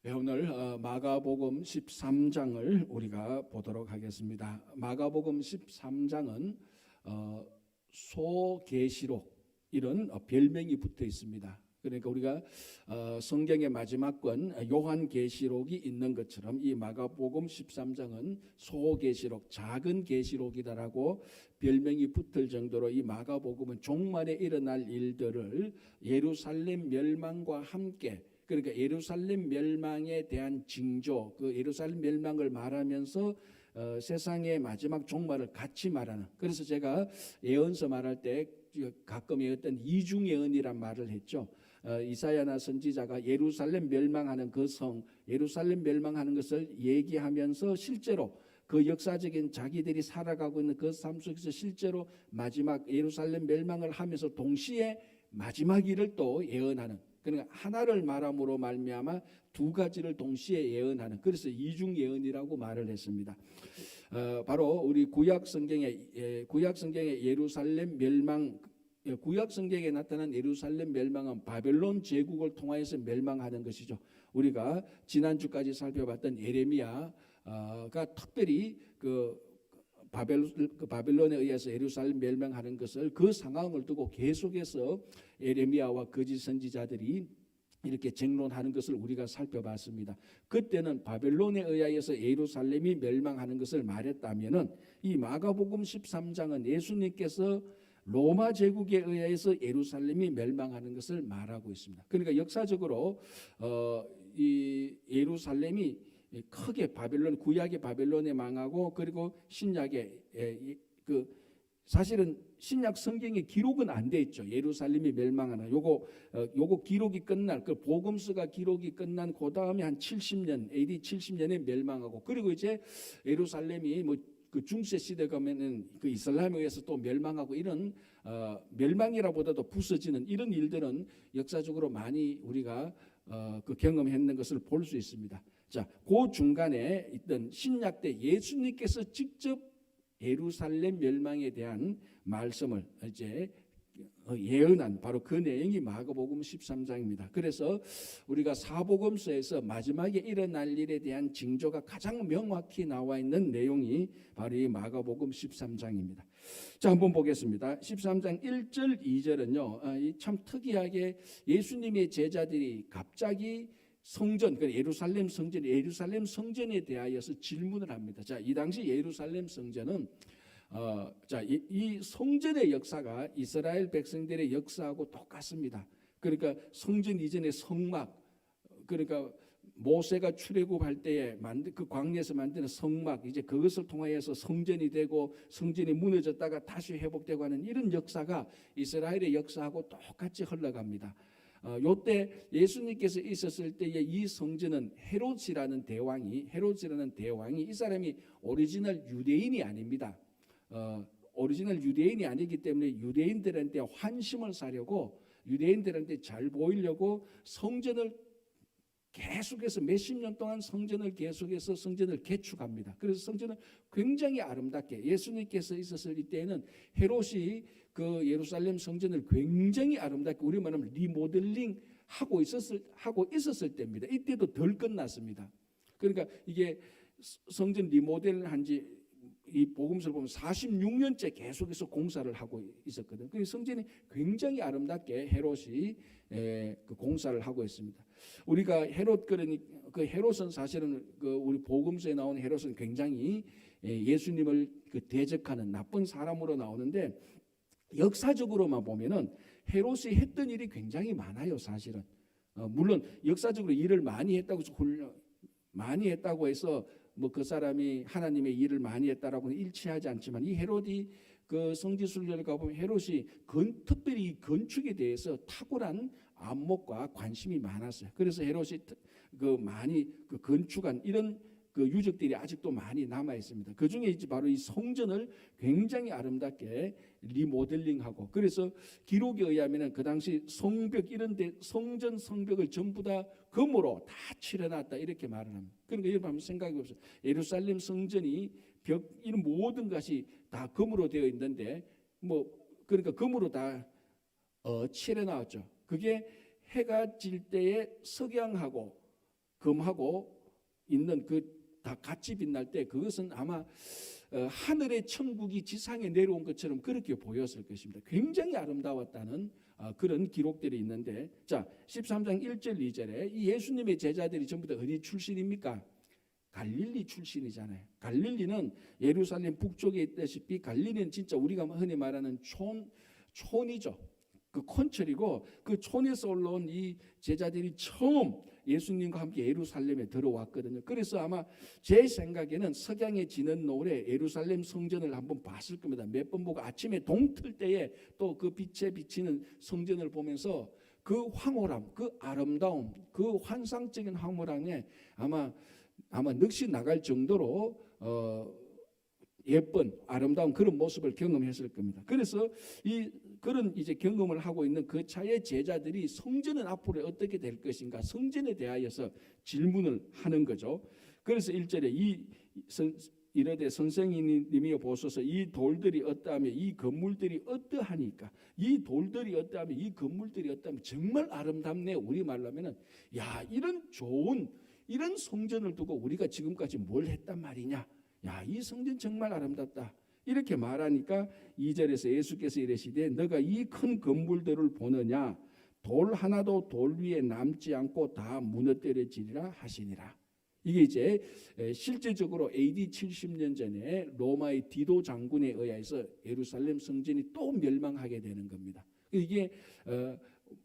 네, 오늘 마가복음 13장을 우리가 보도록 하겠습니다. 마가복음 13장은 소계시록 이런 별명이 붙어 있습니다. 그러니까 우리가 성경의 마지막 권 요한계시록이 있는 것처럼 이 마가복음 13장은 소계시록, 작은 계시록이다라고 별명이 붙을 정도로 이 마가복음은 종말에 일어날 일들을 예루살렘 멸망과 함께, 그러니까 예루살렘 멸망에 대한 징조, 그 예루살렘 멸망을 말하면서 세상의 마지막 종말을 같이 말하는. 그래서 제가 예언서 말할 때 가끔 어떤 이중 예언이란 말을 했죠. 이사야나 선지자가 예루살렘 멸망하는 그 성, 예루살렘 멸망하는 것을 얘기하면서 실제로 그 역사적인 자기들이 살아가고 있는 그 삶 속에서 실제로 마지막 예루살렘 멸망을 하면서 동시에 마지막 일을 또 예언하는, 그러니까 하나를 말함으로 말미암아 두 가지를 동시에 예언하는, 그래서 이중 예언이라고 말을 했습니다. 바로 우리 구약 성경의 예루살렘 멸망, 구약 성경에 나타난 예루살렘 멸망은 바벨론 제국을 통하여서 멸망하는 것이죠. 우리가 지난주까지 살펴봤던 예레미야가 특별히 바벨론에 의해서 예루살렘 멸망하는 것을, 그 상황을 두고 계속해서 예레미야와 거짓 선지자들이 이렇게 쟁론하는 것을 우리가 살펴봤습니다. 그때는 바벨론에 의하여서 예루살렘이 멸망하는 것을 말했다면은 이 마가복음 13장은 예수님께서 로마 제국에 의해서 예루살렘이 멸망하는 것을 말하고 있습니다. 그러니까 역사적으로 이 예루살렘이 크게 바벨론, 구약의 바벨론에 망하고, 그리고 신약의 사실은 신약 성경에 기록은 안 돼 있죠. 예루살렘이 멸망하는 요거 기록이 끝날, 그 복음서가 기록이 끝난 그 다음에 한 70년, AD 70년에 멸망하고, 그리고 이제 예루살렘이 그 중세 시대 가면은 그 이슬람에 의해서 또 멸망하고, 이런 멸망이라보다도 부서지는 이런 일들은 역사적으로 많이 우리가 그 경험했는 것을 볼 수 있습니다. 자, 그 중간에 있던 신약 때 예수님께서 직접 예루살렘 멸망에 대한 말씀을 이제 예언한 바로 그 내용이 마가복음 13장입니다. 그래서 우리가 사복음서에서 마지막에 일어날 일에 대한 징조가 가장 명확히 나와 있는 내용이 바로 이 마가복음 13장입니다. 자, 한번 보겠습니다. 13장 1절 2절은요, 참 특이하게 예수님의 제자들이 갑자기 성전, 예루살렘 성전에 대하여서 질문을 합니다. 자, 이 당시 예루살렘 성전은 이 성전의 역사가 이스라엘 백성들의 역사하고 똑같습니다. 그러니까 성전 이전의 성막, 그러니까 모세가 출애굽할 때에 그 광야에서 만드는 성막, 이제 그것을 통하여서 성전이 되고 성전이 무너졌다가 다시 회복되고 하는 이런 역사가 이스라엘의 역사하고 똑같이 흘러갑니다. 요때 예수님께서 있었을 때의 이 성전은 헤롯이라는 대왕이 이 사람이 오리지널 유대인이 아닙니다. 오리지널 유대인이 아니기 때문에 유대인들한테 환심을 사려고, 유대인들한테 잘 보이려고 성전을 계속해서 몇십 년 동안 성전을 개축합니다. 그래서 성전을 굉장히 아름답게, 예수님께서 있었을 때에는 헤롯이 그 예루살렘 성전을 굉장히 아름답게, 우리 말하면 리모델링 하고 있었을 때입니다. 이때도 덜 끝났습니다. 그러니까 이게 성전 리모델을 한지 이 복음서를 보면 46년째 계속해서 공사를 하고 있었거든요. 그 성전이 굉장히 아름답게 헤롯이 그 공사를 하고 있습니다. 우리가 그 헤롯은 사실은 우리 복음서에 나오는 헤롯은 굉장히 예수님을 대적하는 나쁜 사람으로 나오는데, 역사적으로만 보면은 헤롯이 했던 일이 굉장히 많아요. 사실은 물론 역사적으로 일을 많이 했다고 해서 그 사람이 하나님의 일을 많이 했다라고는 일치하지 않지만, 이 헤롯이 그 성지순례를 가보면 헤롯이 특별히 건축에 대해서 탁월한 안목과 관심이 많았어요. 그래서 헤롯이 많이 건축한 이런 유적들이 아직도 많이 남아 있습니다. 그 중에 이제 바로 이 성전을 굉장히 아름답게 리모델링하고, 그래서 기록에 의하면 그 당시 성벽 이런데 성전 성벽을 전부 다 금으로 다 칠해놨다 이렇게 말을 합니다. 그러니까 여러분 한번 생각해 보세요. 예루살렘 성전이 벽 이런 모든 것이 다 금으로 되어 있는데 그러니까 금으로 다 칠해놨죠. 그게 해가 질 때에 석양하고 금하고 있는 그 다 같이 빛날 때 그것은 아마 하늘의 천국이 지상에 내려온 것처럼 그렇게 보였을 것입니다. 굉장히 아름다웠다는 그런 기록들이 있는데, 자 13장 1절 2절에 이 예수님의 제자들이 전부 다 어디 출신입니까? 갈릴리 출신이잖아요. 갈릴리는 예루살렘 북쪽에 있다시피 갈릴리는 진짜 우리가 흔히 말하는 촌이죠. 그 콘철이고 그 촌에서 올라온 이 제자들이 처음 예수님과 함께 예루살렘에 들어왔거든요. 그래서 아마 제 생각에는 석양에 지는 노을에 예루살렘 성전을 한번 봤을 겁니다. 몇 번 보고 아침에 동틀 때에 또 그 빛에 비치는 성전을 보면서 그 황홀함, 그 아름다움, 그 환상적인 황홀함에 아마 넋이 나갈 정도로 예쁜 아름다운 그런 모습을 경험했을 겁니다. 그래서 그런 이제 경험을 하고 있는 그 차의 제자들이 성전은 앞으로 어떻게 될 것인가, 성전에 대하여서 질문을 하는 거죠. 그래서 1절에 이르되 선생님이여 보소서 이 돌들이 어떠하며 이 건물들이 어떠하니까, 이 돌들이 어떠하며 이 건물들이 어떠하며 정말 아름답네. 우리말로 하면은 야, 이런 좋은 이런 성전을 두고 우리가 지금까지 뭘 했단 말이냐, 야, 이 성전 정말 아름답다, 이렇게 말하니까 2절에서 예수께서 이르시되 너가 이 큰 건물들을 보느냐, 돌 하나도 돌 위에 남지 않고 다 무너뜨려지리라 하시니라. 이게 이제 실제적으로 AD 70년 전에 로마의 디도 장군에 의해서 예루살렘 성전이 또 멸망하게 되는 겁니다. 이게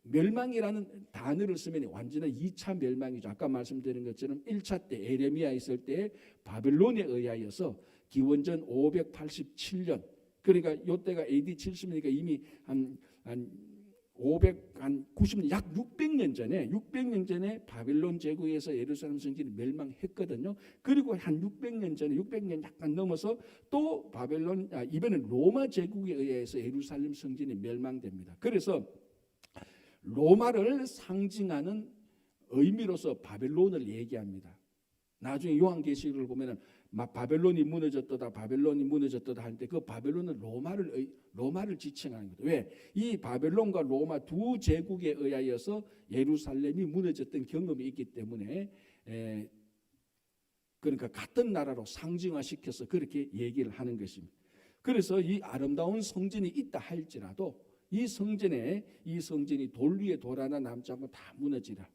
멸망이라는 단어를 쓰면 완전한 2차 멸망이죠. 아까 말씀드린 것처럼 1차 때 에레미야 있을 때 바벨론에 의하여서 기원전 587년, 그러니까 이때가 AD 70년이니까 이미 한 90년, 약 600년 전에 바벨론 제국에서 예루살렘 성전이 멸망했거든요. 그리고 한 600년 전에 600년 약간 넘어서 또 이번엔 로마 제국에 의해서 예루살렘 성전이 멸망됩니다. 그래서 로마를 상징하는 의미로서 바벨론을 얘기합니다. 나중에 요한계시록을 보면은 바벨론이 무너졌다 할 때 그 바벨론은 로마를 지칭하는 거죠. 왜? 이 바벨론과 로마 두 제국에 의하여서 예루살렘이 무너졌던 경험이 있기 때문에 그러니까 같은 나라로 상징화시켜서 그렇게 얘기를 하는 것입니다. 그래서 이 아름다운 성전이 있다 할지라도 이 성전이 돌 위에 돌 하나 남지 않고 다 무너지라.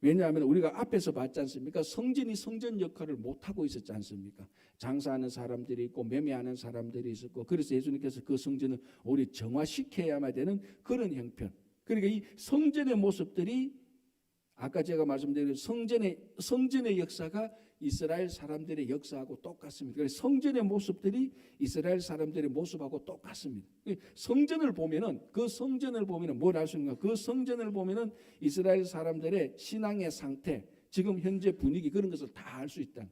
왜냐하면 우리가 앞에서 봤지 않습니까? 성전이 성전 역할을 못하고 있었지 않습니까? 장사하는 사람들이 있고 매매하는 사람들이 있었고, 그래서 예수님께서 그 성전을 우리 정화시켜야만 되는 그런 형편. 그러니까 이 성전의 모습들이 아까 제가 말씀드린 성전의 역사가 이스라엘 사람들의 역사하고 똑같습니다. 그래서 성전의 모습들이 이스라엘 사람들의 모습하고 똑같습니다. 성전을 보면은 뭘 알 수 있는가? 그 성전을 보면은 이스라엘 사람들의 신앙의 상태, 지금 현재 분위기, 그런 것을 다 알 수 있다.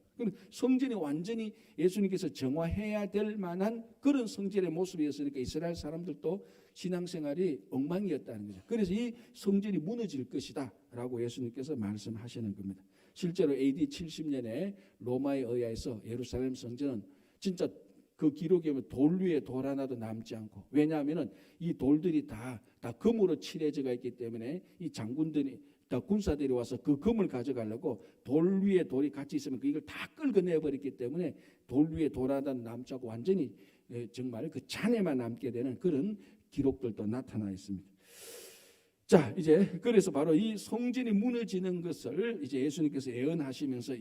성전이 완전히 예수님께서 정화해야 될 만한 그런 성전의 모습이었으니까 이스라엘 사람들도 신앙생활이 엉망이었다는 거죠. 그래서 이 성전이 무너질 것이다 라고 예수님께서 말씀하시는 겁니다. 실제로 AD 70년에 로마에 의해서 예루살렘 성전은 진짜 그 기록에 보면 돌 위에 돌 하나도 남지 않고, 왜냐하면 이 돌들이 다 금으로 칠해져가 있기 때문에 이 장군들이 다 군사들이 와서 그 금을 가져가려고 돌 위에 돌이 같이 있으면 이걸 다 긁어내버렸기 때문에 돌 위에 돌 하나 남지 않고 완전히 정말 그 잔해만 남게 되는 그런 기록들도 나타나 있습니다. 자, 이제 그래서 바로 이 성전이 무너지는 것을 이제 예수님께서 예언하시면서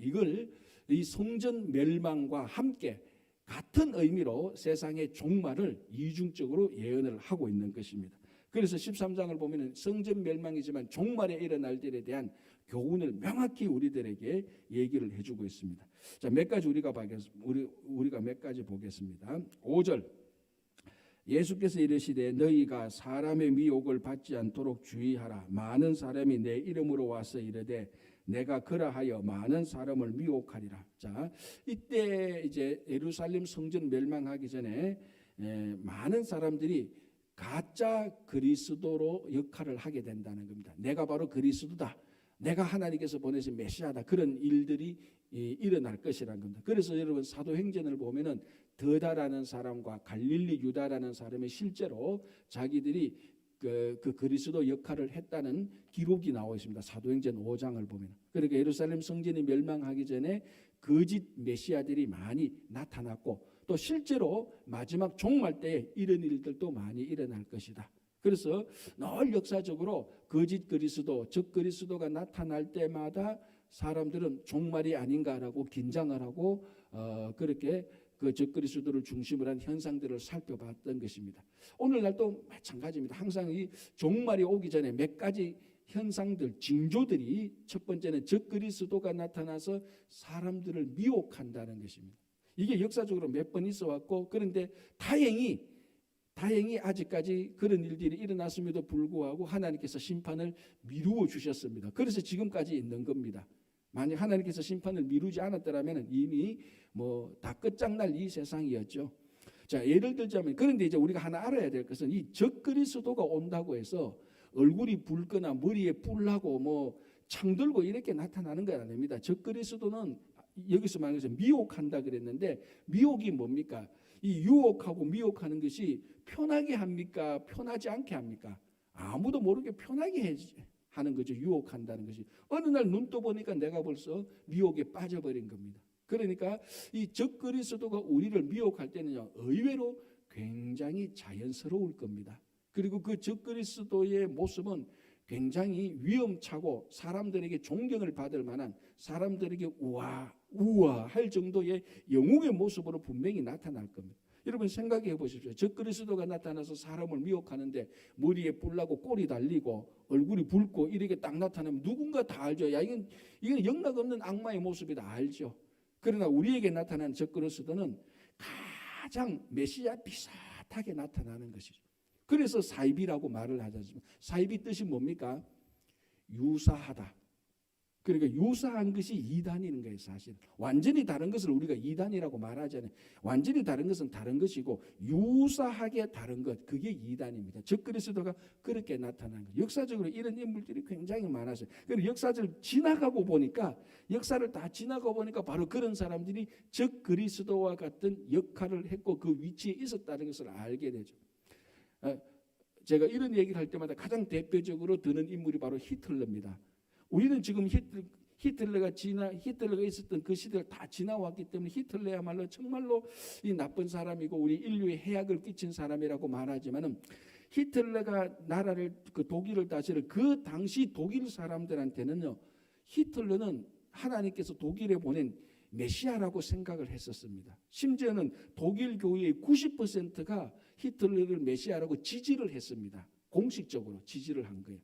이 성전 멸망과 함께 같은 의미로 세상의 종말을 이중적으로 예언을 하고 있는 것입니다. 그래서 13장을 보면은 성전 멸망이지만 종말에 일어날 일에 대한 교훈을 명확히 우리들에게 얘기를 해주고 있습니다. 자, 몇 가지 우리가 몇 가지 보겠습니다. 5절. 예수께서 이르시되 너희가 사람의 미혹을 받지 않도록 주의하라. 많은 사람이 내 이름으로 와서 이르되 내가 그러하여 많은 사람을 미혹하리라. 자, 이때 이제 예루살렘 성전 멸망하기 전에 많은 사람들이 가짜 그리스도로 역할을 하게 된다는 겁니다. 내가 바로 그리스도다, 내가 하나님께서 보내신 메시아다, 그런 일들이 일어날 것이라는 겁니다. 그래서 여러분 사도행전을 보면은 더다라는 사람과 갈릴리 유다라는 사람이 실제로 자기들이 그 그리스도 역할을 했다는 기록이 나와 있습니다. 사도행전 5장을 보면. 그러니까 예루살렘 성전이 멸망하기 전에 거짓 메시아들이 많이 나타났고 또 실제로 마지막 종말 때에 이런 일들도 많이 일어날 것이다. 그래서 늘 역사적으로 거짓 그리스도, 적 그리스도가 나타날 때마다 사람들은 종말이 아닌가라고 긴장을 하고 그렇게 그 적 그리스도를 중심으로 한 현상들을 살펴봤던 것입니다. 오늘날도 마찬가지입니다. 항상 이 종말이 오기 전에 몇 가지 현상들, 징조들이 첫 번째는 적 그리스도가 나타나서 사람들을 미혹한다는 것입니다. 이게 역사적으로 몇 번 있어 왔고 그런데 다행히 아직까지 그런 일들이 일어났음에도 불구하고 하나님께서 심판을 미루어 주셨습니다. 그래서 지금까지 있는 겁니다. 만약 하나님께서 심판을 미루지 않았더라면 이미 뭐 다 끝장날 이 세상이었죠. 자, 예를 들자면 그런데 이제 우리가 하나 알아야 될 것은 이 적 그리스도가 온다고 해서 얼굴이 붉거나 머리에 뿔나고 뭐 창 들고 이렇게 나타나는 건 아닙니다. 적 그리스도는 여기서 말해서 미혹한다 그랬는데 미혹이 뭡니까? 이 유혹하고 미혹하는 것이 편하게 합니까? 편하지 않게 합니까? 아무도 모르게 편하게 하는 거죠. 유혹한다는 것이. 어느 날 눈 떠보니까 내가 벌써 미혹에 빠져버린 겁니다. 그러니까 이 적 그리스도가 우리를 미혹할 때는요, 의외로 굉장히 자연스러울 겁니다. 그리고 그 적 그리스도의 모습은 굉장히 위험차고 사람들에게 존경을 받을 만한, 사람들에게 우아할 정도의 영웅의 모습으로 분명히 나타날 겁니다. 여러분 생각해 보십시오. 적 그리스도가 나타나서 사람을 미혹하는데 머리에 뿔나고 꼬리 달리고 얼굴이 붉고 이렇게 딱 나타나면 누군가 다 알죠. 야, 이건 영락없는 악마의 모습이다 알죠. 그러나 우리에게 나타난 적 그리스도는 가장 메시아 비슷하게 나타나는 것이죠. 그래서 사이비라고 말을 하잖아요. 사이비 뜻이 뭡니까? 유사하다. 그러니까 유사한 것이 이단인 거예요. 사실 완전히 다른 것을 우리가 이단이라고 말하잖아요. 완전히 다른 것은 다른 것이고 유사하게 다른 것, 그게 이단입니다. 적 그리스도가 그렇게 나타난 거예요. 역사적으로 이런 인물들이 굉장히 많았어요. 그리고 역사를 역사를 다 지나가 보니까 바로 그런 사람들이 적 그리스도와 같은 역할을 했고 그 위치에 있었다는 것을 알게 되죠. 제가 이런 얘기를 할 때마다 가장 대표적으로 드는 인물이 바로 히틀러입니다. 우리는 지금 히틀러가 있었던 그 시대를 다 지나왔기 때문에 히틀러야말로 정말로 이 나쁜 사람이고 우리 인류에 해악을 끼친 사람이라고 말하지만은 히틀러가 그 독일을 다스릴 그 당시 독일 사람들한테는요, 히틀러는 하나님께서 독일에 보낸 메시아라고 생각을 했었습니다. 심지어는 독일 교회의 90%가 히틀러를 메시아라고 지지를 했습니다. 공식적으로 지지를 한 거예요.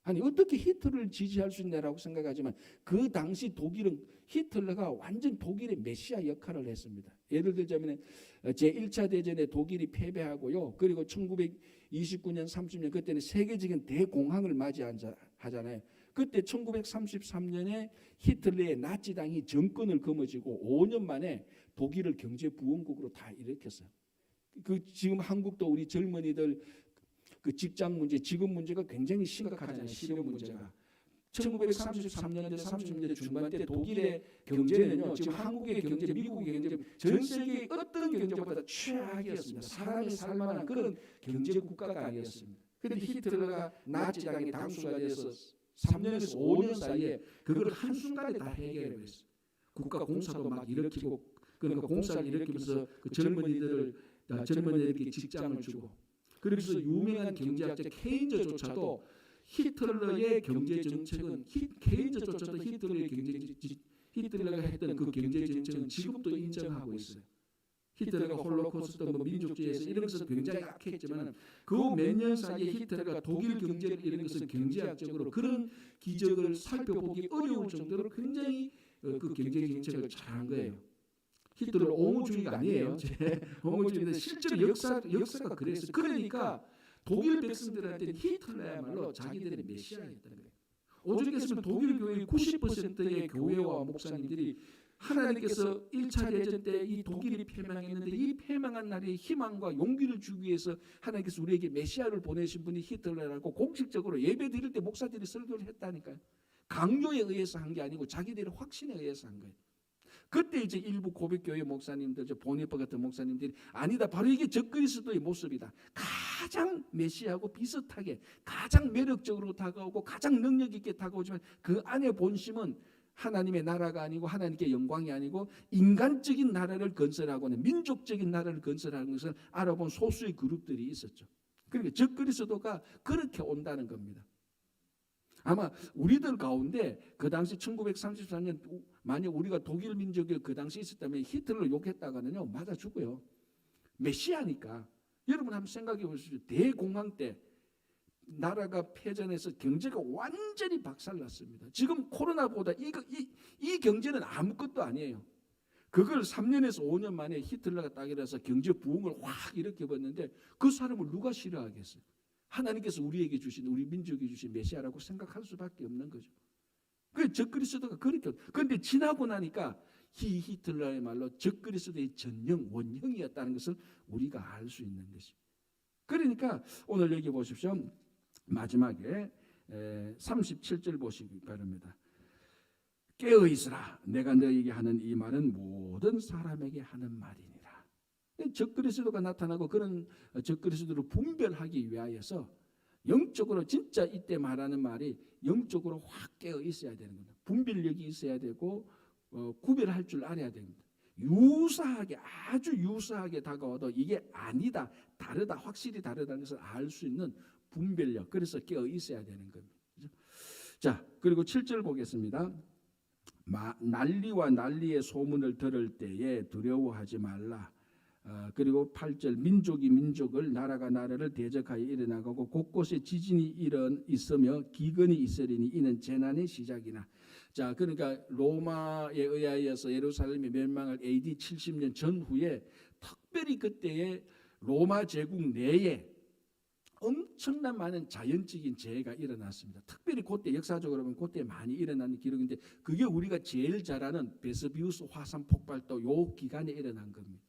아니 어떻게 히틀러를 지지할 수 있냐라고 생각하지만 그 당시 독일은 히틀러가 완전 독일의 메시아 역할을 했습니다. 예를 들자면 제1차 대전에 독일이 패배하고요. 그리고 1929년 30년 그때는 세계적인 대공황을 맞이하잖아요. 그때 1933년에 히틀러의 나치당이 정권을 거머쥐고 5년 만에 독일을 경제 부흥국으로 다 일으켰어요. 지금 한국도 우리 젊은이들 그 직장 문제, 직업 문제가 굉장히 심각하잖아요. 실업 문제가. 1933년대 30년대 중반 때 독일의 경제는요, 지금 한국의 경제, 미국의 경제, 전 세계의 어떤 경제보다 최악이었습니다. 사람이 살만한 그런 경제 국가가 아니었습니다. 그런데 히틀러가 나치당의 당수가 돼서 3년에서 5년 사이에 그걸 한순간에 다 해결을 했어요. 국가 공사도 막 일으키고, 그러니까 공사를 일으키면서 그 젊은이들에게 직장을 주고, 그래서 유명한 경제학자 케인즈조차도 히틀러의 경제 정책은 히틀러가 했던 그 경제 정책은 지금도 인정하고 있어요. 히틀러가 홀로코스트 민족주의에서 이런 것은 굉장히 악했지만 그 몇 년 사이에 히틀러가 독일 경제를 이런 것은 경제학적으로 그런 기적을 살펴보기 어려울 정도로 굉장히 그 경제 정책을 잘한 거예요. 히틀러 옹호주의가 아니에요. 옹호주의인데 실제로 역사가 그랬어요. 그러니까 독일 백성들한테는 히틀러야말로 자기들의 메시아였다는 거예요. 오죽했으면 독일 교회의 90%의 교회와 목사님들이 하나님께서 1차 대전 때 이 독일이 패망했는데 이 패망한 날에 희망과 용기를 주기 위해서 하나님께서 우리에게 메시아를 보내신 분이 히틀러라고 공식적으로 예배 드릴 때 목사들이 설교를 했다니까요. 강요에 의해서 한 게 아니고 자기들의 확신에 의해서 한 거예요. 그때 이제 일부 고백교회 목사님들, 보니퍼 같은 목사님들이 아니다, 바로 이게 적그리스도의 모습이다. 가장 메시아하고 비슷하게 가장 매력적으로 다가오고 가장 능력 있게 다가오지만 그 안에 본심은 하나님의 나라가 아니고 하나님께 영광이 아니고 인간적인 나라를 건설하고는 민족적인 나라를 건설하는 것을 알아본 소수의 그룹들이 있었죠. 그러니까 적그리스도가 그렇게 온다는 겁니다. 아마 우리들 가운데 그 당시 1934년 만약 우리가 독일 민족이 그 당시 있었다면 히틀러를 욕했다가는요 맞아 죽어요. 메시아니까. 여러분 한번 생각해 보십시오. 대공황 때 나라가 패전해서 경제가 완전히 박살났습니다. 지금 코로나보다 이 경제는 아무것도 아니에요. 그걸 3년에서 5년 만에 히틀러가 딱 일어나서 경제 부흥을 확 일으켜봤는데 그 사람을 누가 싫어하겠어요? 하나님께서 우리에게 주신 우리 민족이 주신 메시아라고 생각할 수밖에 없는 거죠. 그 적그리스도가 그렇게. 그런데 지나고 나니까 히틀러의 말로 적그리스도의 전형 원형이었다는 것을 우리가 알 수 있는 것입니다. 그러니까 오늘 여기 보십시오. 마지막에 37절 보시기 바랍니다. 깨어 있으라. 내가 너에게 하는 이 말은 모든 사람에게 하는 말이니라. 적그리스도가 나타나고 그런 적그리스도를 분별하기 위하여서 영적으로 진짜 이때 말하는 말이 영적으로 확 깨어 있어야 되는 겁니다. 분별력이 있어야 되고 구별할 줄 알아야 됩니다. 유사하게 아주 유사하게 다가와도 이게 아니다, 다르다, 확실히 다르다는 것을 알 수 있는 분별력. 그래서 깨어 있어야 되는 겁니다. 자, 그리고 7절 보겠습니다. 난리와 난리의 소문을 들을 때에 두려워하지 말라. 그리고 8절 민족이 민족을 나라가 나라를 대적하여 일어나고 곳곳에 지진이 있으며 기근이 있으리니 이는 재난의 시작이나. 자, 그러니까 로마에 의하여서 예루살렘이 멸망할 AD 70년 전후에 특별히 그때에 로마 제국 내에 엄청난 많은 자연적인 재해가 일어났습니다. 특별히 그때 역사적으로 보면 그때 많이 일어나는 기록인데 그게 우리가 제일 잘 아는 베스비우스 화산 폭발도 요 기간에 일어난 겁니다.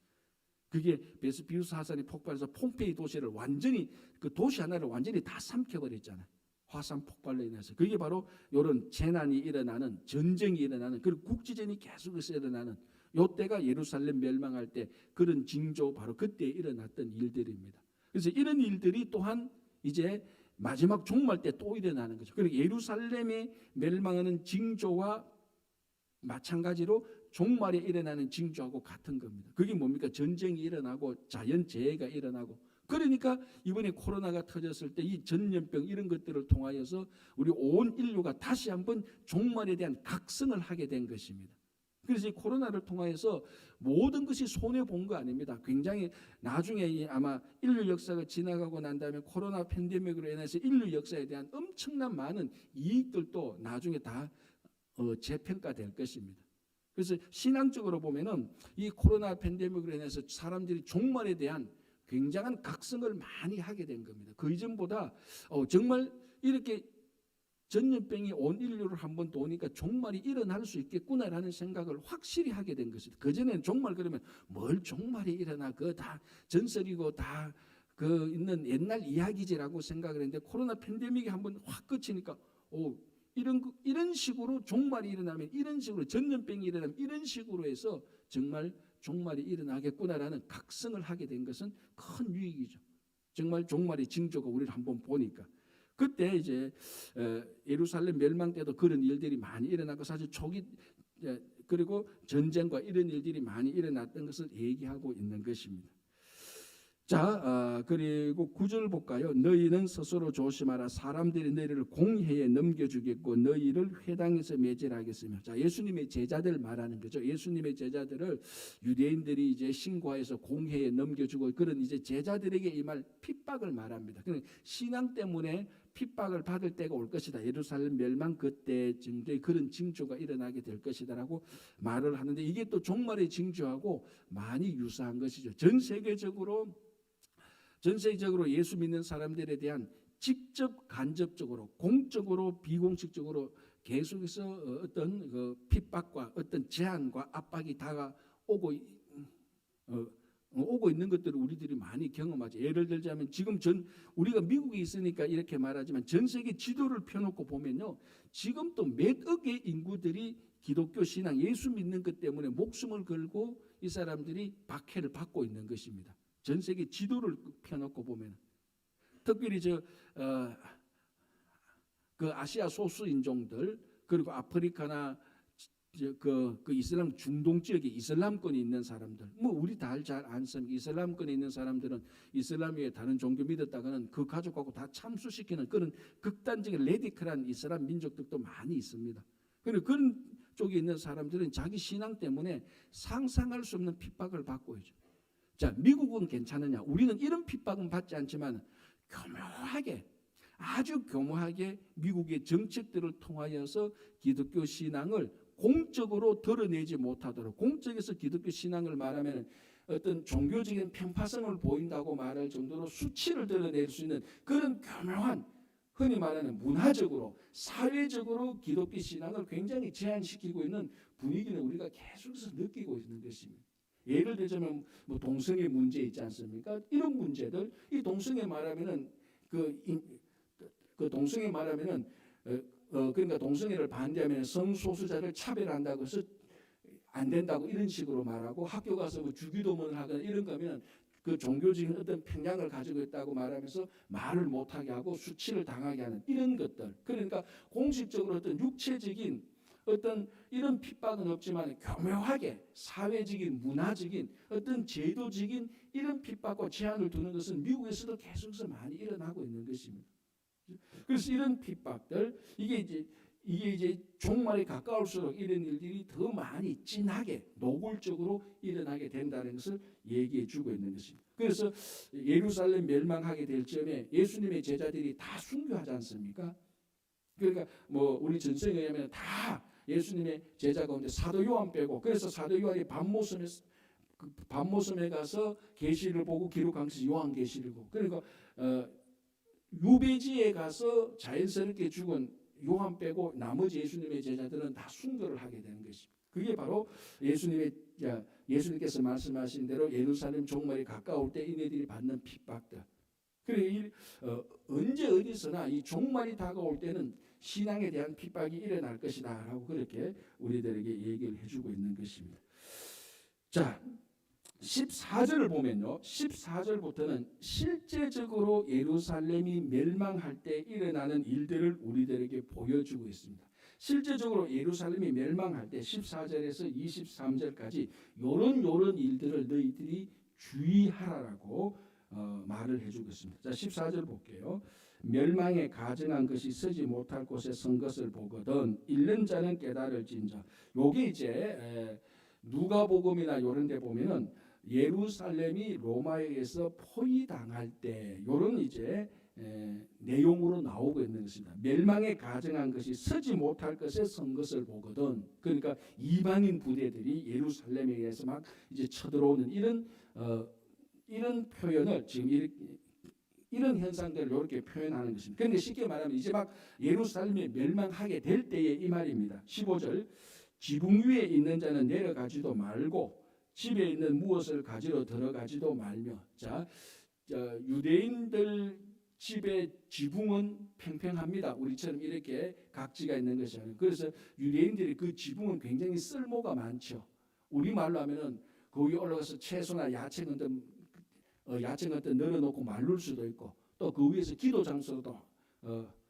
그게 베스비우스 화산이 폭발해서 폼페이 도시를 완전히 그 도시 하나를 완전히 다 삼켜버렸잖아요. 화산 폭발로 인해서. 그게 바로 이런 재난이 일어나는 전쟁이 일어나는 그리고 국지전이 계속해서 일어나는 요때가 예루살렘 멸망할 때 그런 징조 바로 그때 일어났던 일들입니다. 그래서 이런 일들이 또한 이제 마지막 종말 때 또 일어나는 거죠. 그리고 예루살렘이 멸망하는 징조와 마찬가지로 종말에 일어나는 징조하고 같은 겁니다. 그게 뭡니까? 전쟁이 일어나고 자연재해가 일어나고. 그러니까 이번에 코로나가 터졌을 때 이 전염병 이런 것들을 통하여서 우리 온 인류가 다시 한번 종말에 대한 각성을 하게 된 것입니다. 그래서 이 코로나를 통하여서 모든 것이 손해본 거 아닙니다. 굉장히 나중에 아마 인류 역사가 지나가고 난 다음에 코로나 팬데믹으로 인해서 인류 역사에 대한 엄청난 많은 이익들도 나중에 다 재평가될 것입니다. 그래서 신앙적으로 보면은 이 코로나 팬데믹으로 인해서 사람들이 종말에 대한 굉장한 각성을 많이 하게 된 겁니다. 그 이전보다 정말 이렇게 전염병이 온 인류를 한번 도니까 종말이 일어날 수 있겠구나라는 생각을 확실히 하게 된 것이다. 그전에는 종말 그러면 뭘 종말이 일어나 그거 다 전설이고 다 그 있는 옛날 이야기지라고 생각을 했는데 코로나 팬데믹이 한번 확 그치니까 이런 식으로 종말이 일어나면 이런 식으로 전염병이 일어나면 이런 식으로 해서 정말 종말이 일어나겠구나라는 각성을 하게 된 것은 큰 유익이죠. 정말 종말의 징조가 우리를 한번 보니까. 그때 이제 예루살렘 멸망 때도 그런 일들이 많이 일어나고 사실 초기 그리고 전쟁과 이런 일들이 많이 일어났던 것을 얘기하고 있는 것입니다. 자, 그리고 9절 볼까요? 너희는 스스로 조심하라. 사람들이 너희를 공회에 넘겨주겠고 너희를 회당에서 매질하겠으며. 자, 예수님의 제자들 말하는 거죠. 예수님의 제자들을 유대인들이 이제 신고해서 공회에 넘겨주고 그런 이제 제자들에게 이 말 핍박을 말합니다. 그러니까 신앙 때문에 핍박을 받을 때가 올 것이다. 예루살렘 멸망 그때 정도의 그런 징조가 일어나게 될 것이다라고 말을 하는데 이게 또 종말의 징조하고 많이 유사한 것이죠. 전 세계적으로 예수 믿는 사람들에 대한 직접 간접적으로 공적으로 비공식적으로 계속해서 어떤 그 핍박과 어떤 제한과 압박이 다가오고 있는 것들을 우리들이 많이 경험하죠. 예를 들자면 지금 우리가 미국에 있으니까 이렇게 말하지만 전 세계 지도를 펴놓고 보면요, 지금 또 몇 억의 인구들이 기독교 신앙 예수 믿는 것 때문에 목숨을 걸고 이 사람들이 박해를 받고 있는 것입니다. 전 세계 지도를 펴놓고 보면 특별히 그 아시아 소수 인종들 그리고 아프리카나 그 이슬람 중동 지역에 이슬람권이 있는 사람들, 뭐 우리 다 잘 아는 이슬람권에 있는 사람들은 이슬람 외에 다른 종교 믿었다가는 그 가족하고 다 참수시키는 그런 극단적인 레디컬한 이슬람 민족들도 많이 있습니다. 그리고 그런 쪽에 있는 사람들은 자기 신앙 때문에 상상할 수 없는 핍박을 받고 있죠. 자, 미국은 괜찮으냐? 우리는 이런 핍박은 받지 않지만 교묘하게, 아주 교묘하게 미국의 정책들을 통하여서 기독교 신앙을 공적으로 드러내지 못하도록, 공적에서 기독교 신앙을 말하면 어떤 종교적인 편파성을 보인다고 말할 정도로 수치를 드러낼 수 있는 그런 교묘한, 흔히 말하는 문화적으로 사회적으로 기독교 신앙을 굉장히 제한시키고 있는 분위기는 우리가 계속해서 느끼고 있는 것입니다. 예를 들자면 뭐 동성애 문제 있지 않습니까? 이런 문제들, 이 동성애 말하면은 그 동성애 말하면은 그러니까 동성애를 반대하면 성소수자를 차별한다고 해서 안 된다고 이런 식으로 말하고, 학교 가서 뭐 주기도문을 하거나 이런 거면 그 종교적인 어떤 편향을 가지고 있다고 말하면서 말을 못하게 하고 수치를 당하게 하는 이런 것들. 그러니까 공식적으로 어떤 육체적인 어떤 이런 핍박은 없지만 교묘하게 사회적인, 문화적인, 어떤 제도적인 이런 핍박과 제한을 두는 것은 미국에서도 계속해서 많이 일어나고 있는 것입니다. 그래서 이런 핍박들, 이게 이제 종말에 가까울수록 이런 일들이 더 많이 진하게 노골적으로 일어나게 된다는 것을 얘기해 주고 있는 것입니다. 그래서 예루살렘 멸망하게 될 즈음에 예수님의 제자들이 다 순교하지 않습니까? 그러니까 뭐 우리 전성에 의하면 다 예수님의 제자 가운데 사도 요한 빼고, 그래서 사도 요한이 밤모섬에 가서 계시를 보고 기록한 것이 요한계시록이고, 그러니까 유배지에 가서 자연스럽게 죽은 요한 빼고 나머지 예수님의 제자들은 다 순교를 하게 되는 것입니다. 그게 바로 예수님께서 말씀하신 대로 예루살렘 종말이 가까울 때 이네들이 받는 핍박들. 그래 언제 어디서나 이 종말이 다가올 때는 신앙에 대한 핍박이 일어날 것이다라고 그렇게 우리들에게 얘기를 해주고 있는 것입니다. 자, 14절을 보면요, 14절부터는 실제적으로 예루살렘이 멸망할 때 일어나는 일들을 우리들에게 보여주고 있습니다. 실제적으로 예루살렘이 멸망할 때 14절에서 23절까지 요런 일들을 너희들이 주의하라라고 말을 해주고 있습니다. 자, 14절 볼게요. 멸망에 가증한 것이 서지 못할 곳에 선 것을 보거든 읽는 자는 깨달을진저. 요게 이제 누가복음이나 요런 데 보면은 예루살렘이 로마에 의해서 포위당할 때 요런 이제 내용으로 나오고 있는 것입니다. 멸망에 가증한 것이 서지 못할 것에 선 것을 보거든. 그러니까 이방인 부대들이 예루살렘에 의해서 막 이제 쳐들어오는 이런 표현을 지금 이런 현상들을 이렇게 표현하는 것입니다. 그런데 쉽게 말하면 이제 막 예루살렘이 멸망하게 될 때에 이 말입니다. 15절, 지붕 위에 있는 자는 내려가지도 말고 집에 있는 무엇을 가지러 들어가지도 말며. 자, 유대인들 집의 지붕은 팽팽합니다. 우리처럼 이렇게 각지가 있는 것이 아니에요. 그래서 유대인들이 그 지붕은 굉장히 쓸모가 많죠. 우리말로 하면은 그 위에 올라가서 채소나 야채 같은 널어놓고 말릴 수도 있고, 또 그 위에서 기도 장소도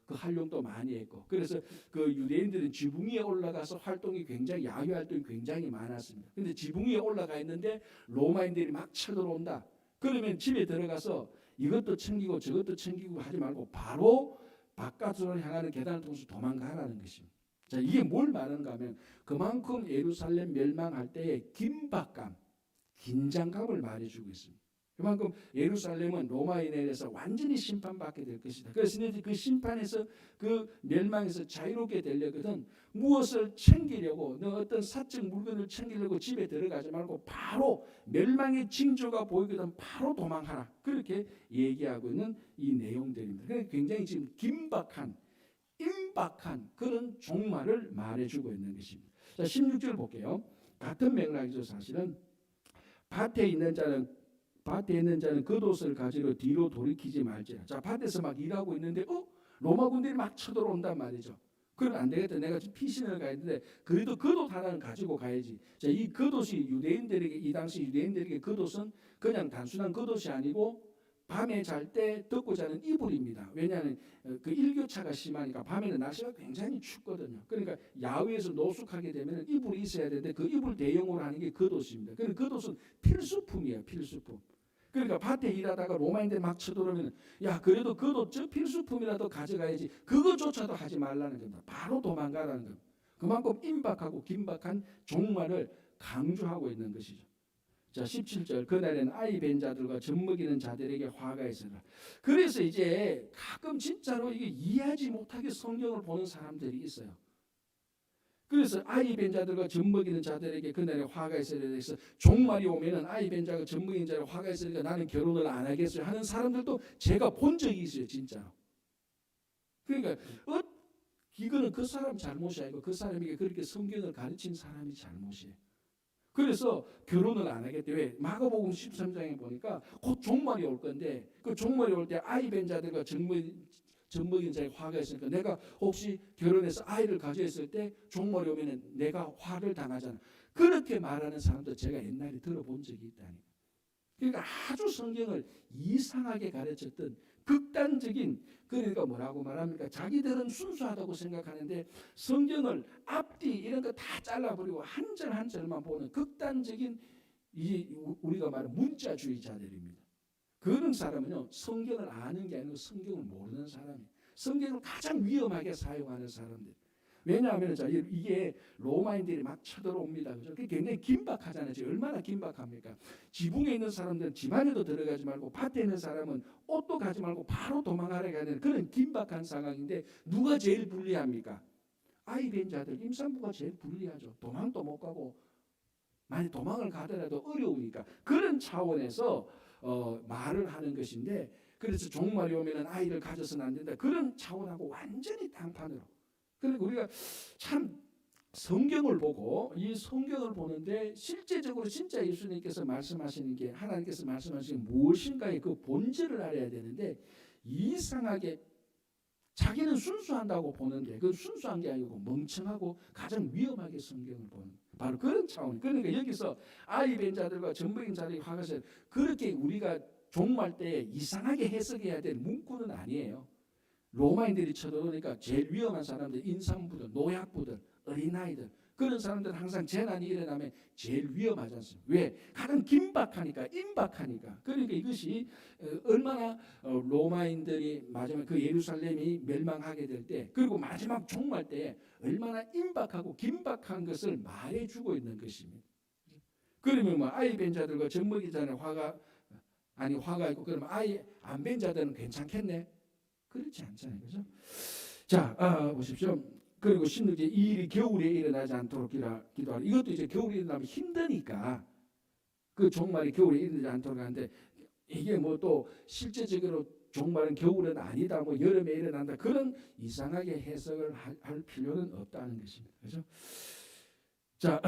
그 활용도 많이 했고, 그래서 그 유대인들은 지붕 위에 올라가서 활동이 굉장히 야외 활동이 굉장히 많았습니다. 근데 지붕 위에 올라가 있는데 로마인들이 막 쳐들어온다. 그러면 집에 들어가서 이것도 챙기고 저것도 챙기고 하지 말고 바로 바깥으로 향하는 계단을 통해서 도망가라는 것입니다. 자, 이게 뭘 말하는가 하면 그만큼 예루살렘 멸망할 때의 긴박감, 긴장감을 말해주고 있습니다. 그만큼 예루살렘은 로마인에 의해서 완전히 심판받게 될 것이다. 그래서 그 심판에서, 그 멸망에서 자유롭게 되려거든 무엇을 챙기려고, 너 어떤 사적 물건을 챙기려고 집에 들어가지 말고 바로 멸망의 징조가 보이거든 바로 도망하라. 그렇게 얘기하고 있는 이 내용들입니다. 그래서 굉장히 지금 긴박한, 임박한 그런 종말을 말해주고 있는 것입니다. 자, 16절 볼게요. 같은 맥락이죠. 사실은 밭에 있는 자는 겉옷을 가지러 뒤로 돌이키지 말지라. 자, 밭에서 막 일하고 있는데 로마 군대들이 막 쳐들어온단 말이죠. 그럼 안 되겠다. 내가 지금 피신을 가야 되는데 그래도 겉옷 하나는 가지고 가야지. 자, 이 겉옷이 이 당시 유대인들에게 겉옷은 그냥 단순한 겉옷이 아니고 밤에 잘 때 덮고 자는 이불입니다. 왜냐하면 그 일교차가 심하니까 밤에는 날씨가 굉장히 춥거든요. 그러니까 야외에서 노숙하게 되면 이불이 있어야 되는데 그 이불 대용으로 하는 게 겉옷입니다. 그러니까 겉옷은 필수품이에요. 필수품. 그러니까 밭에 일하다가 로마인들 막 쳐들어오면 야 그래도 겉옷 저 필수품이라도 가져가야지 그것조차도 하지 말라는 겁니다. 바로 도망가라는 겁니다. 그만큼 임박하고 긴박한 종말을 강조하고 있는 것이죠. 자 17절 그날에는 아이 뵌 자들과 젖먹이는 자들에게 화가 있으라. 그래서 이제 가끔 진짜로 이게 이해하지 못하게 성경을 보는 사람들이 있어요. 그래서 아이 뵌 자들과 젖먹이는 자들에게 그날에 화가 있으라 해서 종말이 오면은 아이 뵌 자가 젖먹이는 자를 화가 있으니까 나는 결혼을 안 하겠어요 하는 사람들도 제가 본 적이 있어요. 진짜로. 그러니까 이거는 그 사람 잘못이 아니고 그 사람에게 그렇게 성경을 가르친 사람이 잘못이에요. 그래서 결혼을 안 하겠대. 왜? 마가복음 13장에 보니까 곧 종말이 올 건데 그 종말이 올 때 아이 뵌 자들과 젖먹인 자의 화가 있으니까 내가 혹시 결혼해서 아이를 가져있을 때 종말이 오면 내가 화를 당하잖아. 그렇게 말하는 사람도 제가 옛날에 들어본 적이 있다니. 그러니까 아주 성경을 이상하게 가르쳤던 극단적인 그러니까 뭐라고 말합니까? 자기들은 순수하다고 생각하는데 성경을 앞뒤 이런 거 다 잘라버리고 한 절 한 절만 보는 극단적인 이 우리가 말하는 문자주의자들입니다. 그런 사람은요 성경을 아는 게 아니고 성경을 모르는 사람이에요. 성경을 가장 위험하게 사용하는 사람들. 왜냐하면 자 이게 로마인들이 막 쳐들어옵니다. 그죠? 그게 굉장히 긴박하잖아요. 얼마나 긴박합니까? 지붕에 있는 사람들은 집 안에도 들어가지 말고 밭에 있는 사람은 옷도 가지 말고 바로 도망하려 가야 되는 그런 긴박한 상황인데 누가 제일 불리합니까? 아이 된 자들 임산부가 제일 불리하죠. 도망도 못 가고 만약 도망을 가더라도 어려우니까 그런 차원에서 말을 하는 것인데 그래서 종말이 오면 아이를 가져서는 안 된다. 그런 차원하고 완전히 당판으로. 그러니까 우리가 참 성경을 보고 이 성경을 보는데 실제적으로 진짜 예수님께서 말씀하시는 게 하나님께서 말씀하시는 게 무엇인가의 그 본질을 알아야 되는데 이상하게 자기는 순수한다고 보는데 그 순수한 게 아니고 멍청하고 가장 위험하게 성경을 보는 바로 그런 차원. 그러니까 여기서 아이 뵌 자들과 젖먹인 자들이 화가 있어요. 그렇게 우리가 종말 때에 이상하게 해석해야 될 문구는 아니에요. 로마인들이 쳐들어오니까 제일 위험한 사람들 임산부들, 노약부들, 어린아이들 그런 사람들은 항상 재난이 일어나면 제일 위험하지 않습니까? 왜? 가장 긴박하니까 임박하니까. 그러니까 이것이 얼마나 로마인들이 마지막 그 예루살렘이 멸망하게 될 때 그리고 마지막 종말 때에 얼마나 임박하고 긴박한 것을 말해주고 있는 것입니다. 그러면 뭐 아이 뵌 자들과 젖먹인 자는 화가 있고 그러면 아이 안 뵌 자들은 괜찮겠네? 그렇지 않잖아요. 그죠? 자, 보십시오. 그리고 16절 이 일이 겨울에 일어나지 않도록 기도하라. 이것도 이제 겨울에 일어나면 힘드니까 그 종말이 겨울에 일어나지 않도록 하는데 이게 뭐 또 실제적으로 종말은 겨울은 아니다. 뭐 여름에 일어난다. 그런 이상하게 해석을 할 필요는 없다는 것입니다. 그죠? 자,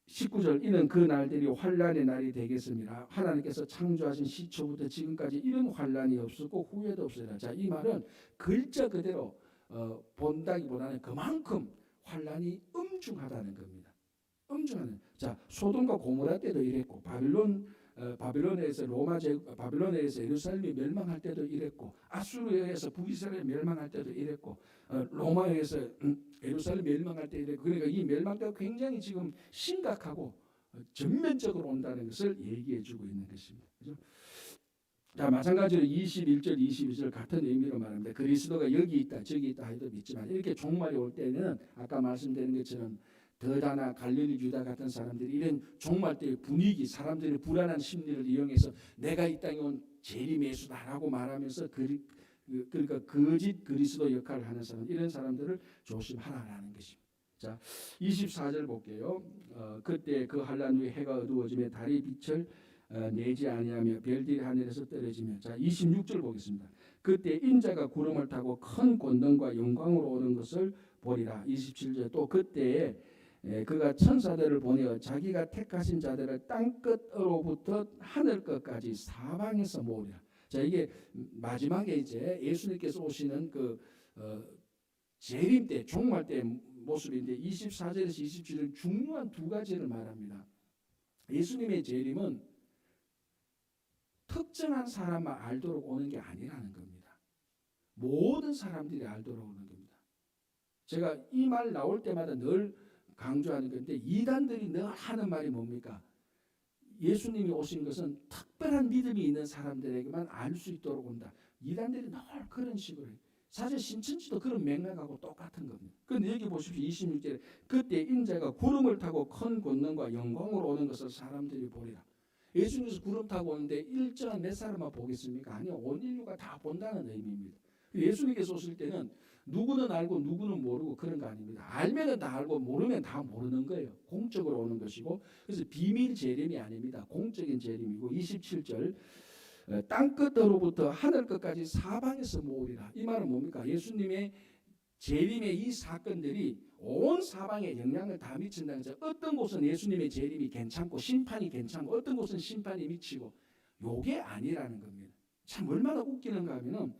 19절 이는 그 날들이 환란의 날이 되겠습니다. 하나님께서 창조하신 시초부터 지금까지 이런 환란이 없었고 후회도 없으리라. 자, 이 말은 글자 그대로 본다기보다는 그만큼 환란이 엄중하다는 겁니다. 엄중하는. 자, 소돔과 고모라 때도 이랬고 바빌론에서 바빌론에서 예루살렘이 멸망할 때도 이랬고 아수르에서 북이스라엘 멸망할 때도 이랬고 로마에서 예루살렘 멸망할 때 이랬고 그러니까 이 멸망 때가 굉장히 지금 심각하고 전면적으로 온다는 것을 얘기해주고 있는 것입니다. 그렇죠? 자 마찬가지로 21절 22절 같은 의미로 말합니다. 그리스도가 여기 있다 저기 있다 해도 믿지만 이렇게 종말이 올 때는 아까 말씀드린 것처럼 더다나 갈릴리 유다 같은 사람들이 이런 종말 때의 분위기 사람들의 불안한 심리를 이용해서 내가 이 땅에 온 재림 예수다라고 말하면서 그러니까 거짓 그리스도 역할을 하는 사람 이런 사람들을 조심하라는 것입니다. 자 24절 볼게요. 그때 그 환란 후에 해가 어두워지며 달이 빛을 내지 아니하며 별들이 하늘에서 떨어지며 자 26절 보겠습니다. 그때 인자가 구름을 타고 큰 권능과 영광으로 오는 것을 보리라. 27절 또 그때에 그가 천사들을 보내어 자기가 택하신 자들을 땅끝으로부터 하늘 끝까지 사방에서 모으리라. 자 이게 마지막에 이제 예수님께서 오시는 그 재림 때 종말 때 모습인데 24절에서 27절 중요한 두 가지를 말합니다. 예수님의 재림은 특정한 사람만 알도록 오는 게 아니라는 겁니다. 모든 사람들이 알도록 오는 겁니다. 제가 이 말 나올 때마다 늘 강조하는 건데 이단들이 늘 하는 말이 뭡니까? 예수님이 오신 것은 특별한 믿음이 있는 사람들에게만 알 수 있도록 온다. 이단들이 늘 그런 식으로 해요. 사실 신천지도 그런 맥락하고 똑같은 겁니다. 그런데 여기 보십시오. 26절에 그때 인자가 구름을 타고 큰 권능과 영광으로 오는 것을 사람들이 보리라. 예수님께서 구름 타고 오는데 일정한 몇 사람만 보겠습니까? 아니요. 온 인류가 다 본다는 의미입니다. 예수님께서 오실 때는 누구는 알고 누구는 모르고 그런 거 아닙니다. 알면은 다 알고 모르면 다 모르는 거예요. 공적으로 오는 것이고 그래서 비밀 재림이 아닙니다. 공적인 재림이고 27절 땅끝으로부터 하늘 끝까지 사방에서 모으리라. 이 말은 뭡니까? 예수님의 재림의 이 사건들이 온 사방에 영향을 다 미친다는 거죠. 어떤 곳은 예수님의 재림이 괜찮고 심판이 괜찮고 어떤 곳은 심판이 미치고 요게 아니라는 겁니다. 참 얼마나 웃기는가 하면은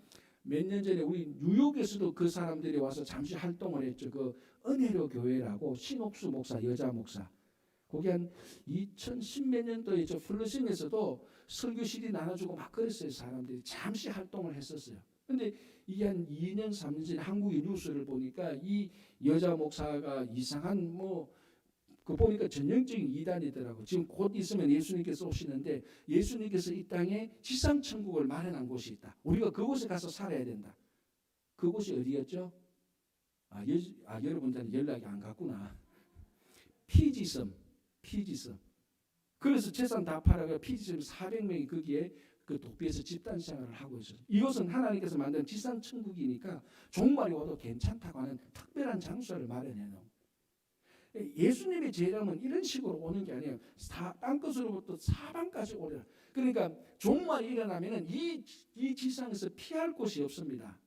몇 년 전에 우리 뉴욕에서도 그 사람들이 와서 잠시 활동을 했죠. 그 은혜로 교회라고 신옥수 목사 여자 목사 거기 한 2010 몇 년도에 저 플러싱에서도 설교실이 나눠주고 막 그랬어요. 사람들이 잠시 활동을 했었어요. 근데 이게 한 2년 3년 전에 한국의 뉴스를 보니까 이 여자 목사가 이상한 그 보니까 전형적인 이단이더라고. 지금 곧 있으면 예수님께서 오시는데 예수님께서 이 땅에 지상천국을 마련한 곳이 있다. 우리가 그곳에 가서 살아야 된다. 그곳이 어디였죠? 여러분들은 연락이 안 갔구나. 피지섬. 그래서 재산 다 팔아가 피지섬 400명이 거기에 그 도피에서 집단 생활을 하고 있어요. 이것은 하나님께서 만든 지상천국이니까 종말이 와도 괜찮다고 하는 특별한 장소를 마련해 놓은. 예수님의 재림은 이런 식으로 오는 게 아니에요. 땅끝으로부터 사방까지 오리라. 그러니까 종말이 일어나면은 이 지상에서 피할 곳이 없습니다.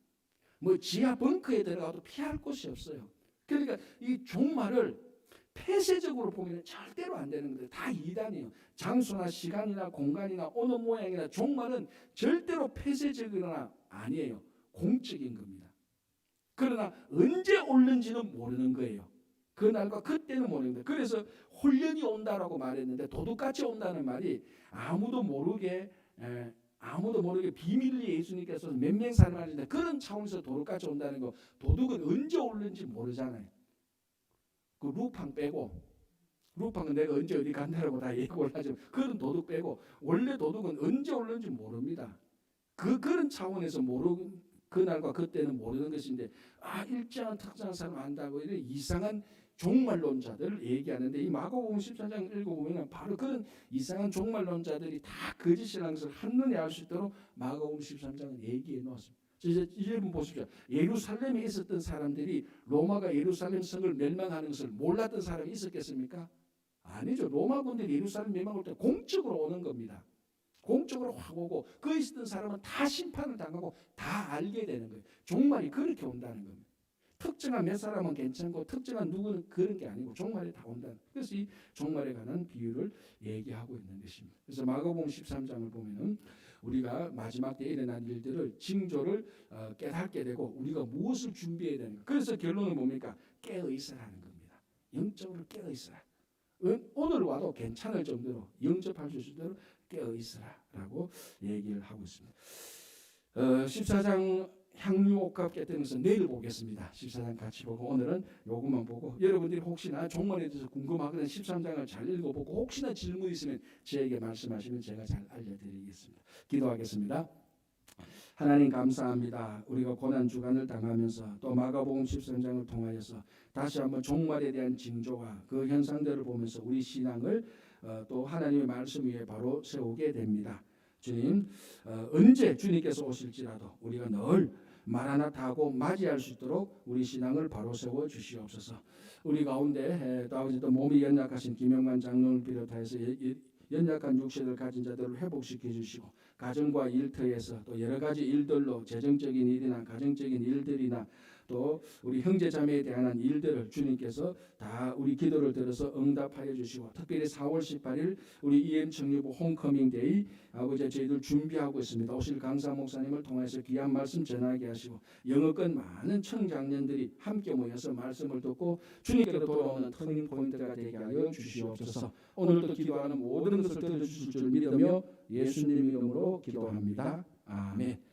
지하 벙커에 들어가도 피할 곳이 없어요. 그러니까 이 종말을 폐쇄적으로 보면 절대로 안 되는 거예요. 다 이단이에요. 장소나 시간이나 공간이나 어느 모양이나 종말은 절대로 폐쇄적이거나 아니에요. 공적인 겁니다. 그러나 언제 올는지는 모르는 거예요. 그날과 그때는 모르는 거예요. 그래서 홀연히 온다라고 말했는데 도둑같이 온다는 말이 아무도 모르게 비밀리 예수님께서 몇 명 사람한테 그런 차원에서 도둑같이 온다는 거. 도둑은 언제 올는지 모르잖아요. 그 루팡 빼고 루팡은 내가 언제 어디 간다라고 다 예고를 하죠. 그런 도둑 빼고 원래 도둑은 언제 올는지 모릅니다. 그런 차원에서 모르고 그날과 그때는 모르는 것인데 일정한 특정한 사람 안다고 이런 이상한 종말론자들을 얘기하는데 이 마가복음 14장 읽어보면 바로 그런 이상한 종말론자들이 다 거짓이라는 것을 한눈에 알 수 있도록 마가복음 13장은 얘기해 놓았습니다. 이제 보십시오. 예루살렘에 있었던 사람들이 로마가 예루살렘 성을 멸망하는 것을 몰랐던 사람이 있었겠습니까? 아니죠. 로마군들이 예루살렘 멸망할 때 공적으로 오는 겁니다. 공적으로 확 오고 그 있었던 사람은 다 심판을 당하고 다 알게 되는 거예요. 종말이 그렇게 온다는 겁니다. 특정한 몇 사람은 괜찮고 특정한 누구는 그런 게 아니고 종말이 다 온다는. 그래서 이 종말에 관한 비유를 얘기하고 있는 것입니다. 그래서 마가복음 13장을 보면은 우리가 마지막 때에 일어난 일들을 징조를 깨닫게 되고 우리가 무엇을 준비해야 되는가. 그래서 결론은 뭡니까? 깨어 있으라는 겁니다. 영적으로 깨어 있으라. 오늘 와도 괜찮을 정도로 영접할 수 있을 정도로 깨어 있으라라고 얘기를 하고 있습니다. 14장 향유옥합 깨뜨리는 것은 내일 보겠습니다. 14장 같이 보고 오늘은 요것만 보고 여러분들이 혹시나 종말에 대해서 궁금하거든 13장을 잘 읽어보고 혹시나 질문 있으면 저에게 말씀하시면 제가 잘 알려드리겠습니다. 기도하겠습니다. 하나님 감사합니다. 우리가 고난 주간을 당하면서 또 마가복음 13장을 통하여서 다시 한번 종말에 대한 징조와 그 현상들을 보면서 우리 신앙을 또 하나님의 말씀 위에 바로 세우게 됩니다. 주님, 언제 주님께서 오실지라도 우리가 늘 마라나타하고 맞이할 수 있도록 우리 신앙을 바로 세워 주시옵소서. 우리 가운데 또 몸이 연약하신 김영만 장로를 비롯해서 연약한 육체를 가진 자들을 회복시켜 주시고 가정과 일터에서 또 여러 가지 일들로 재정적인 일이나 가정적인 일들이나 또 우리 형제 자매에 대한 일들을 주님께서 다 우리 기도를 들어서 응답하여 주시고, 특별히 4월 18일 우리 EM 청년부 홈커밍 데이 아버지 저희들 준비하고 있습니다. 오실 강사 목사님을 통해서 귀한 말씀 전하게 하시고, 영어권 많은 청장년들이 함께 모여서 말씀을 듣고 주님께로 돌아오는 터닝 포인트가 되게 하여 주시옵소서. 오늘도 기도하는 모든 것을 들어주실 줄 믿으며 예수님 이름으로 기도합니다. 아멘.